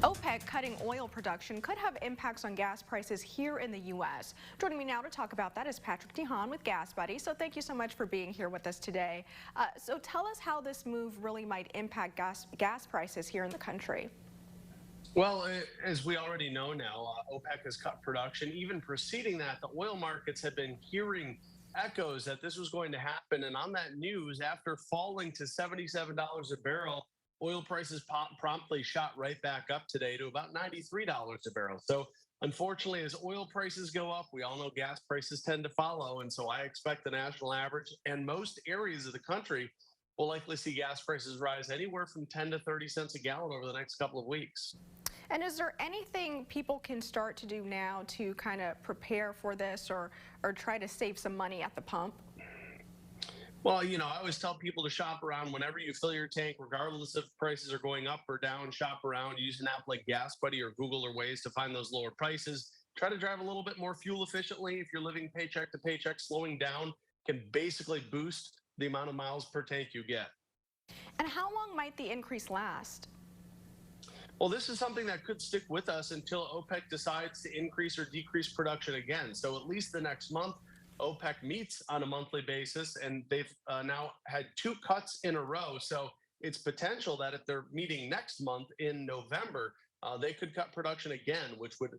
OPEC cutting oil production could have impacts on gas prices here in the U.S. Joining me now to talk about that is Patrick DeHaan with Gas Buddy. So thank you so much for being here with us today. So tell us how this move really might impact gas prices here in the country. Well, as we already know now, OPEC has cut production. Even preceding that, the oil markets had been hearing echoes that this was going to happen. And on that news, after falling to $77 a barrel, oil prices promptly shot right back up today to about $93 a barrel. So unfortunately, as oil prices go up, we all know gas prices tend to follow. And so I expect the national average and most areas of the country will likely see gas prices rise anywhere from 10 to 30 cents a gallon over the next couple of weeks. And is there anything people can start to do now to kind of prepare for this or try to save some money at the pump? Well, I always tell people to shop around whenever you fill your tank, regardless if prices are going up or down. Shop around, use an app like Gas Buddy or Google or Waze to find those lower prices. Try to drive a little bit more fuel efficiently. If you're living paycheck to paycheck, slowing down can basically boost the amount of miles per tank you get. And how long might the increase last? Well, this is something that could stick with us until OPEC decides to increase or decrease production again. So at least the next month, OPEC meets on a monthly basis, and they've now had 2 cuts in a row. So it's potential that if they're meeting next month in November, they could cut production again, which would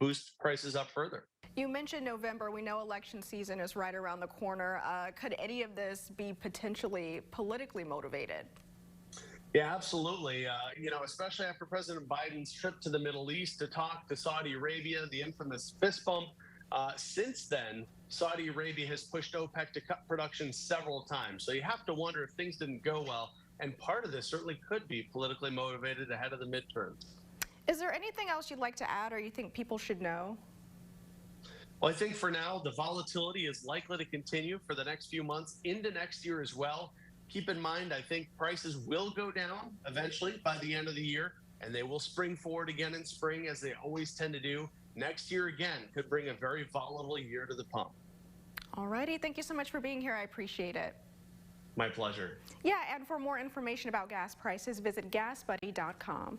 boost prices up further. You mentioned November. We know election season is right around the corner. Could any of this be potentially politically motivated? Yeah, absolutely. Especially after President Biden's trip to the Middle East to talk to Saudi Arabia, the infamous fist bump. Since then, Saudi Arabia has pushed OPEC to cut production several times. So you have to wonder if things didn't go well. And part of this certainly could be politically motivated ahead of the midterms. Is there anything else you'd like to add or you think people should know? Well, I think for now, the volatility is likely to continue for the next few months into next year as well. Keep in mind, I think prices will go down eventually by the end of the year, and they will spring forward again in spring, as they always tend to do. Next year, again, could bring a very volatile year to the pump. All righty. Thank you so much for being here. I appreciate it. My pleasure. Yeah, and for more information about gas prices, visit gasbuddy.com.